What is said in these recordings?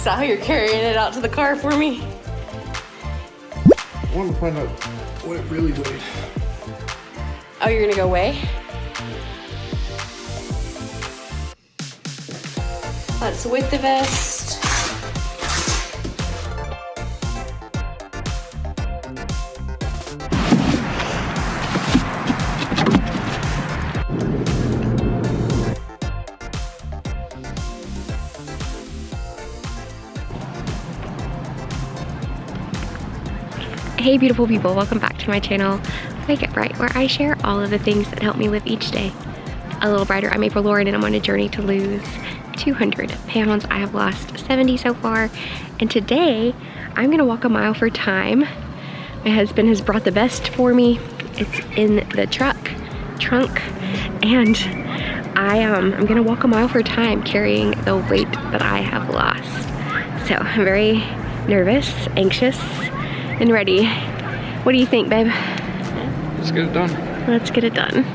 Is that how you're carrying it out to the car for me? I want to find out what it really weighed. Oh, you're gonna go weigh? That's with the vest. Hey beautiful people, welcome back to my channel, Wake Up Bright, where I share all of the things that help me live each day a little brighter. I'm Aprillauren and I'm on a journey to lose 200 pounds. I have lost 70 so far, and today I'm gonna walk a mile for time. My husband has brought the vest for me. It's in the trunk, and I'm gonna walk a mile for time carrying the weight that I have lost. So I'm very nervous, anxious, and ready. What do you think, babe? Let's get it done. Let's get it done.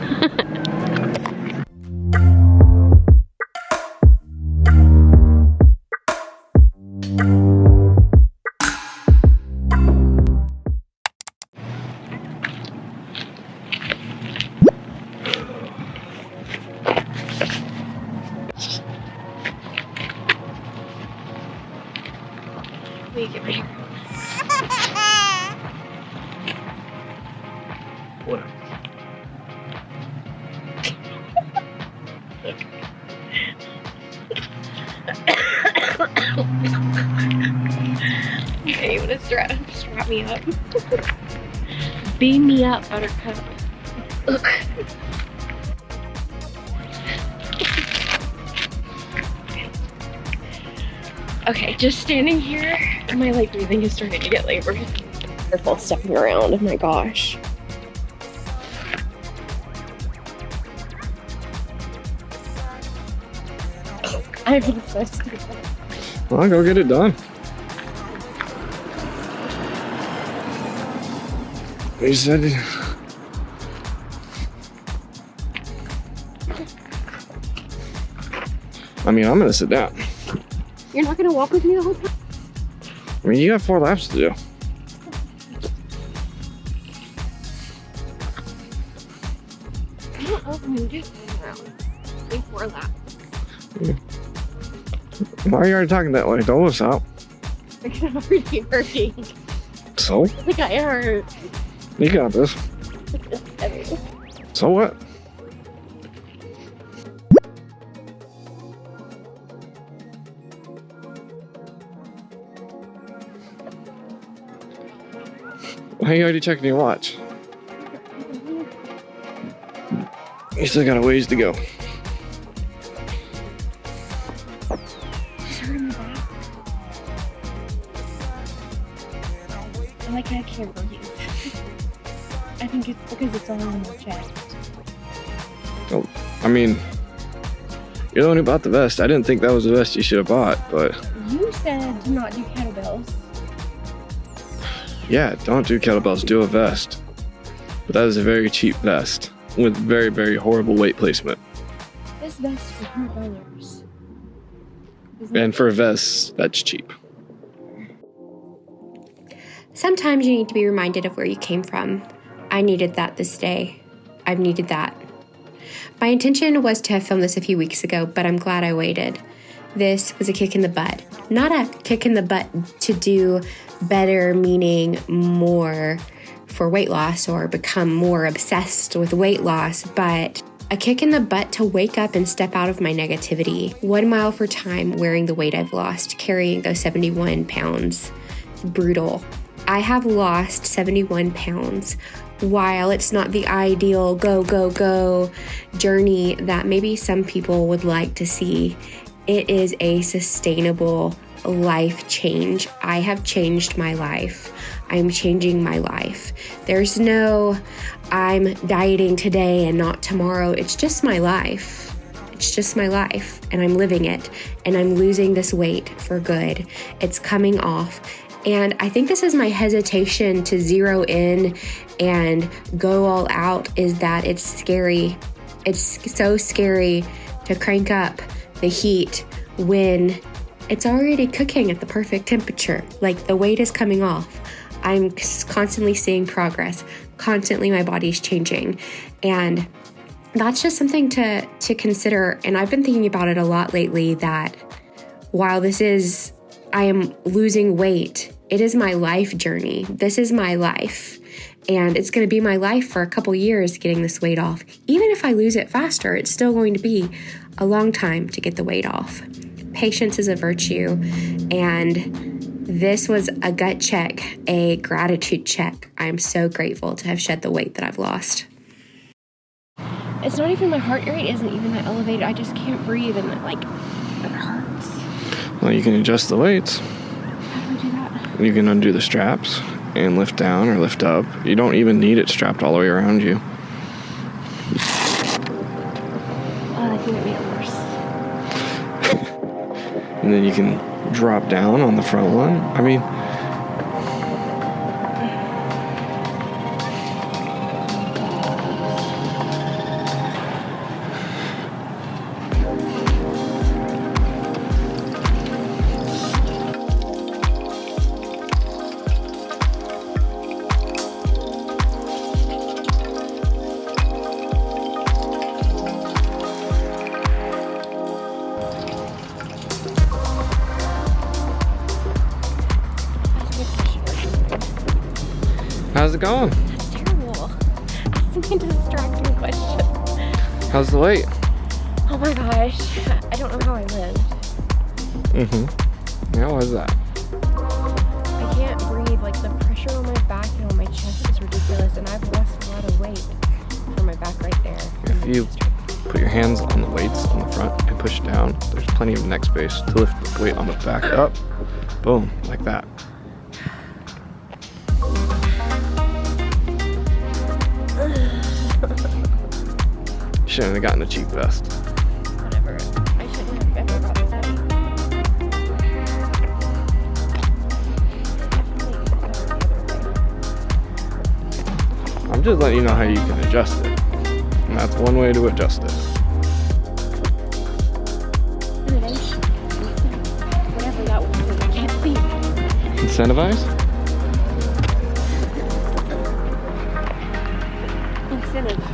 Let me get right here. What? Okay, you wanna strap me up? Beam me up, buttercup. Okay, just standing here, and my like breathing is starting to get labored. Careful stepping around, oh my gosh. I'm so stupid. Well, go get it done. You said it. I mean, I'm gonna sit down. You're not gonna walk with me the whole time? I mean, you got 4 laps to do. I don't know if I'm gonna do 4 rounds. I think 4 laps. Why are you already talking that way? Don't let us out. Like I'm already hurting. So? Like I hurt. You got this. So what? Why are you already checking your watch? You still got a ways to go. I like how I can't breathe. I think it's because it's all in my chest. Oh, I mean, you're the one who bought the vest. I didn't think that was the vest you should have bought, but... You said to not do kettlebells. Yeah, don't do kettlebells, do a vest. But that is a very cheap vest with very, very horrible weight placement. This vest is $100. And for a vest, that's cheap. Sometimes you need to be reminded of where you came from. I needed that this day. I've needed that. My intention was to have filmed this a few weeks ago, but I'm glad I waited. This was a kick in the butt. Not a kick in the butt to do better, meaning more for weight loss or become more obsessed with weight loss, but a kick in the butt to wake up and step out of my negativity. 1 mile for time wearing the weight I've lost, carrying those 71 pounds. Brutal. I have lost 71 pounds. While it's not the ideal go, go, go journey that maybe some people would like to see, it is a sustainable life change. I have changed my life. I'm changing my life. There's no, I'm dieting today and not tomorrow. It's just my life. It's just my life, and I'm living it, and I'm losing this weight for good. It's coming off. And I think this is my hesitation to zero in and go all out, is that it's scary. It's so scary to crank up the heat when It's already cooking at the perfect temperature. Like, the weight is coming off. I'm constantly seeing progress. Constantly my body's changing. And that's just something to consider. And I've been thinking about it a lot lately, that while I am losing weight, it is my life journey. This is my life. And it's going to be my life for a couple years getting this weight off. Even if I lose it faster, it's still going to be a long time to get the weight off. Patience is a virtue. And this was a gut check, a gratitude check. I'm so grateful to have shed the weight that I've lost. It's not even, my heart rate isn't even that elevated. I just can't breathe, and it hurts. Well, you can adjust the weights. How do I do that? You can undo the straps and lift down or lift up. You don't even need it strapped all the way around you. Oh, I think it made it worse. And then you can drop down on the front one. I mean, how's it going? That's terrible. That's a distracting question. How's the weight? Oh my gosh. I don't know how I lived. How was that? I can't breathe. Like, the pressure on my back and on my chest is ridiculous, and I've lost a lot of weight from my back right there. If you put your hands on the weights on the front and push down, there's plenty of neck space to lift the weight on the back up. Boom, like that. Shouldn't have gotten a cheap vest. Whatever. I shouldn't have ever got this heavy. I'm just letting you know how you can adjust it. And that's one way to adjust it. Innovation. Whatever that was, I can't think. Incentivize? Incentive.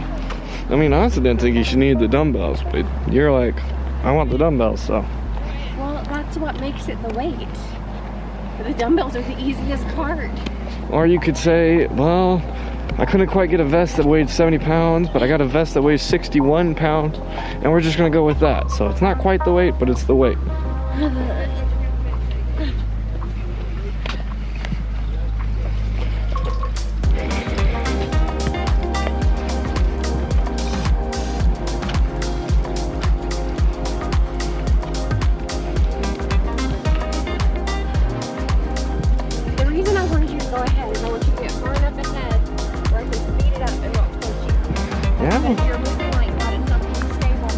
I mean, I honestly didn't think you should need the dumbbells, but you're like, I want the dumbbells, so. Well, that's what makes it the weight. The dumbbells are the easiest part. Or you could say, well, I couldn't quite get a vest that weighed 70 pounds, but I got a vest that weighs 61 pounds, and we're just gonna go with that. So it's not quite the weight, but it's the weight. The reason I wanted you to go ahead is I want you to get far enough ahead where I can speed it up and walk towards you. Yeah. If you're moving like that, it's not going to be stable.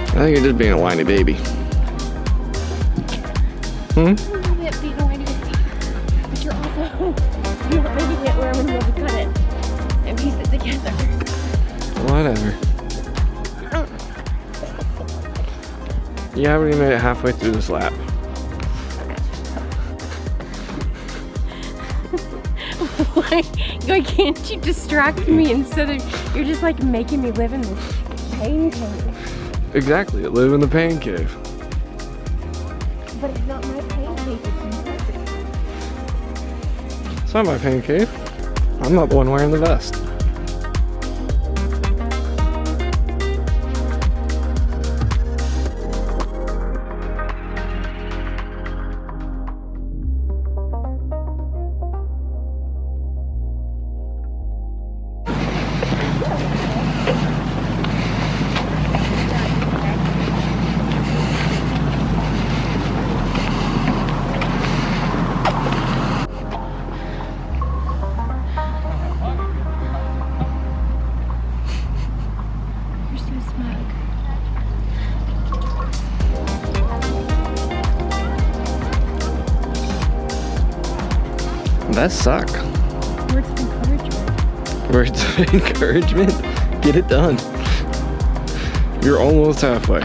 I think you're just being a whiny baby. A little bit being a whiny baby. But you're also not making it where I'm going to be able to cut it and piece it together. Whatever. You haven't even made it halfway through this lap. Why can't you distract me instead of, you're just like making me live in this pain cave. Exactly, live in the pain cave. But it's not my pain cave, it's yours. It's not my pain cave. I'm not the one wearing the vest. You're so smug. That suck. Words of encouragement. Words of encouragement? Get it done. You're almost halfway.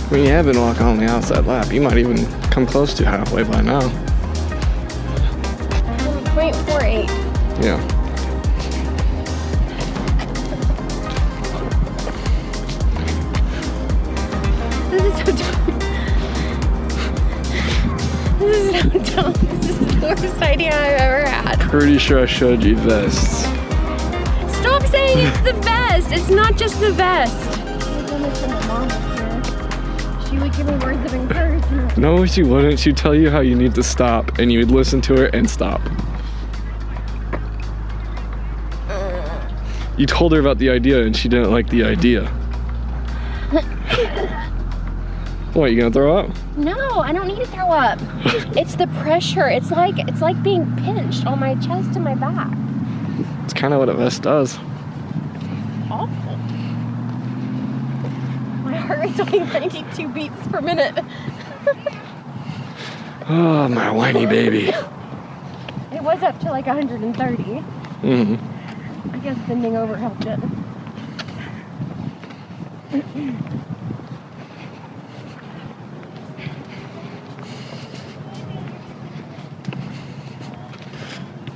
I mean, you have been walking on the outside lap. You might even come close to halfway by now. 0.48. Yeah. This is so dumb. This is so dumb. This is the worst idea I've ever had. Pretty sure I showed you vests. Stop saying it's the best. It's not just the best. She would give me words of encouragement. No, she wouldn't. She'd tell you how you need to stop, and you would listen to her and stop. You told her about the idea, and she didn't like the idea. What, you gonna throw up? No, I don't need to throw up. It's the pressure. It's like being pinched on my chest and my back. It's kind of what a vest does. Awful. My heart rate's only 92 beats per minute. Oh, my whiny baby. It was up to like 130. Mm-hmm. I guess bending over helped it.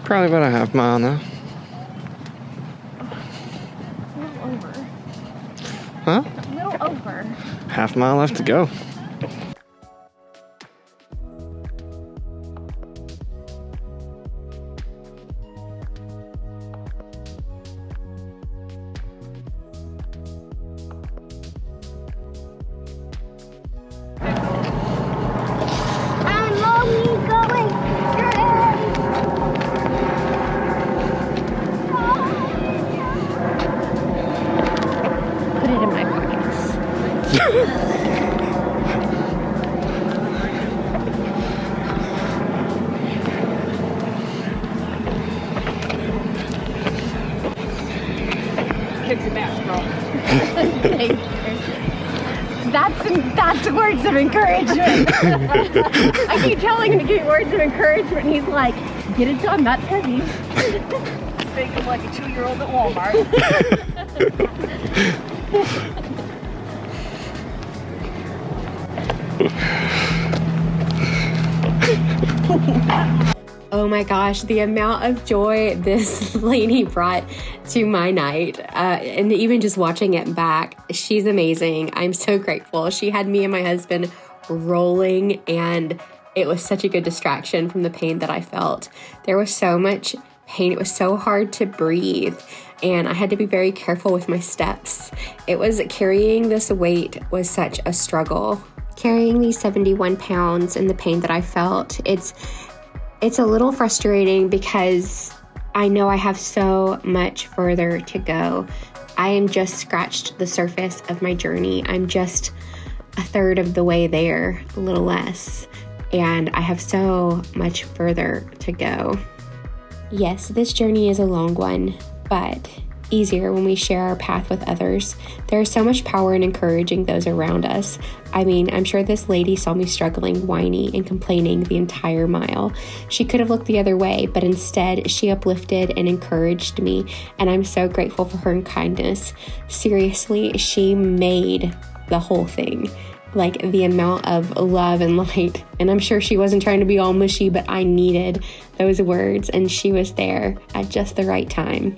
Probably about a half mile now. A little over. Huh? A little over. Half mile left to go. Put it in my pockets. Kicks it back, girl. Thank you. That's words of encouragement. I keep telling him to give me words of encouragement, and he's like, "Get it done. That's heavy." Thinking like a 2-year-old at Walmart. Oh my gosh, the amount of joy this lady brought to my night, and even just watching it back, she's amazing. I'm so grateful. She had me and my husband rolling, and it was such a good distraction from the pain that I felt. There was so much pain. It was so hard to breathe, and I had to be very careful with my steps. It was carrying this weight was such a struggle. Carrying these 71 pounds and the pain that I felt, it's a little frustrating because I know I have so much further to go. I am just scratched the surface of my journey. I'm just a third of the way there, a little less, and I have so much further to go. Yes, this journey is a long one, but easier when we share our path with others. There is so much power in encouraging those around us. I mean, I'm sure this lady saw me struggling, whiny, and complaining the entire mile. She could have looked the other way, but instead she uplifted and encouraged me, and I'm so grateful for her kindness. Seriously, she made the whole thing. Like the amount of love and light. And I'm sure she wasn't trying to be all mushy, but I needed those words, and she was there at just the right time.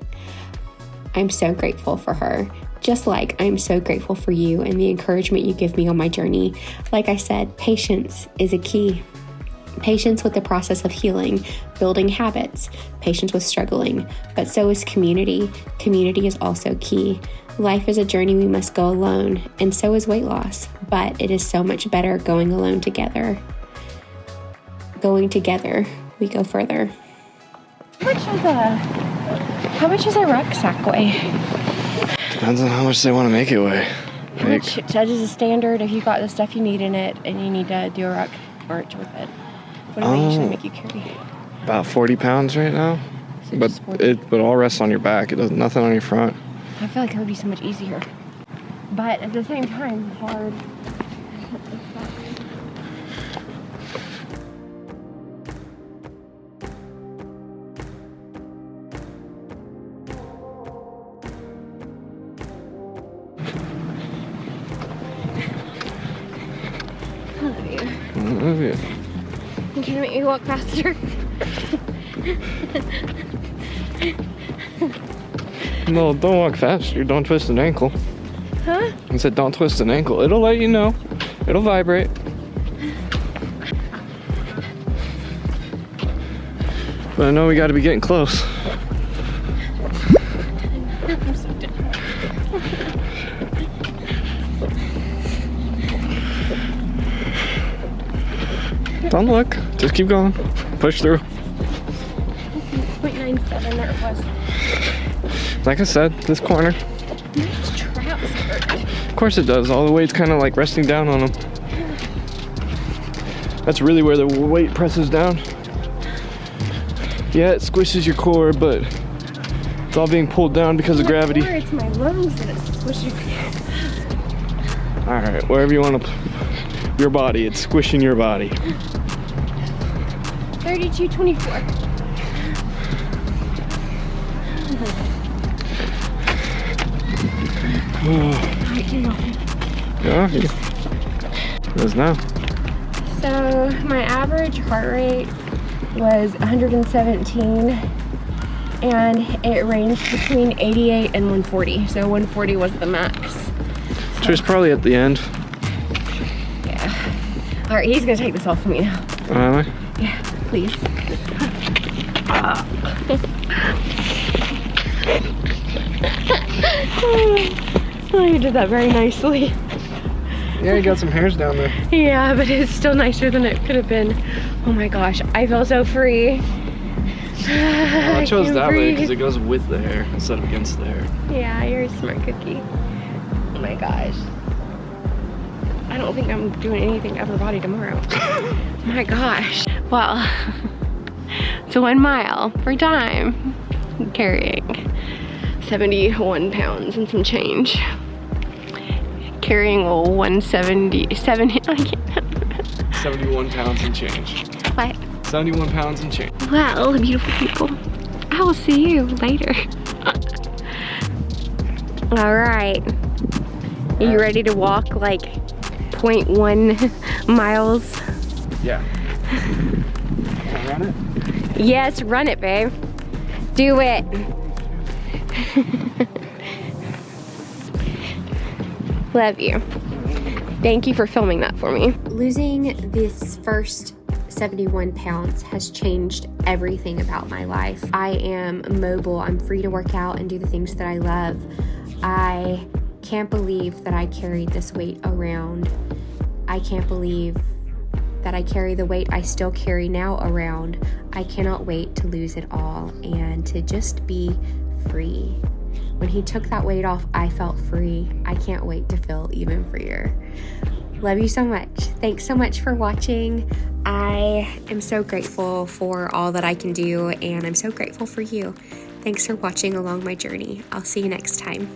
I'm so grateful for her, just like I'm so grateful for you and the encouragement you give me on my journey. Like I said, patience is a key. Patience with the process of healing, building habits, patience with struggling, but so is community. Community is also key. Life is a journey we must go alone, and so is weight loss, but it is so much better going alone together. Going together, we go further. How much does a rucksack weigh? Depends on how much they want to make it weigh. How much judges a standard if you got the stuff you need in it and you need to do a ruck? march with it. What do they usually make you carry? About 40 pounds right now. So But just 40. it all rests on your back. It does nothing on your front. I feel like it would be so much easier. But at the same time, hard. I love you. You can make me walk faster. No, don't walk faster. Don't twist an ankle. Huh? I said don't twist an ankle. It'll let you know. It'll vibrate. But I know we got to be getting close. I'm so dead. Don't look. Just keep going. Push through. 0.97 there it was. Like I said, this corner. These traps hurt. Of course it does. All the weight's kind of like resting down on them. That's really where the weight presses down. Yeah, it squishes your core, but it's all being pulled down because of gravity. It's my lungs that it's squishing. All right, wherever you want to, your body, it's squishing your body. 32.24. Yeah, it is now. So my average heart rate was 117 and it ranged between 88 and 140. So 140 was the max. Which is probably at the end. Yeah. All right, he's gonna take this off of me now. Am I? Yeah, please. Oh, you did that very nicely. Yeah, you got some hairs down there. Yeah, but it's still nicer than it could have been. Oh my gosh, I feel so free. I chose that way because it goes with the hair instead of against the hair. Yeah, you're a smart cookie. Oh my gosh. I don't think I'm doing anything upper body tomorrow. My gosh. Well, it's 1 mile per time. Carrying 71 pounds and some change. Carrying 177, I can't. 71 pounds and change. What? 71 pounds and change. Well, beautiful people, I will see you later. All right. Are you ready to walk like 0.1 miles? Yeah. Can I run it? Yes, run it, babe. Do it. Love you. Thank you for filming that for me. Losing this first 71 pounds has changed everything about my life. I am mobile. I'm free to work out and do the things that I love. I can't believe that I carried this weight around. I can't believe that I carry the weight I still carry now around. I cannot wait to lose it all and to just be free. When he took that weight off, I felt free. I can't wait to feel even freer. Love you so much. Thanks so much for watching. I am so grateful for all that I can do, and I'm so grateful for you. Thanks for watching along my journey. I'll see you next time.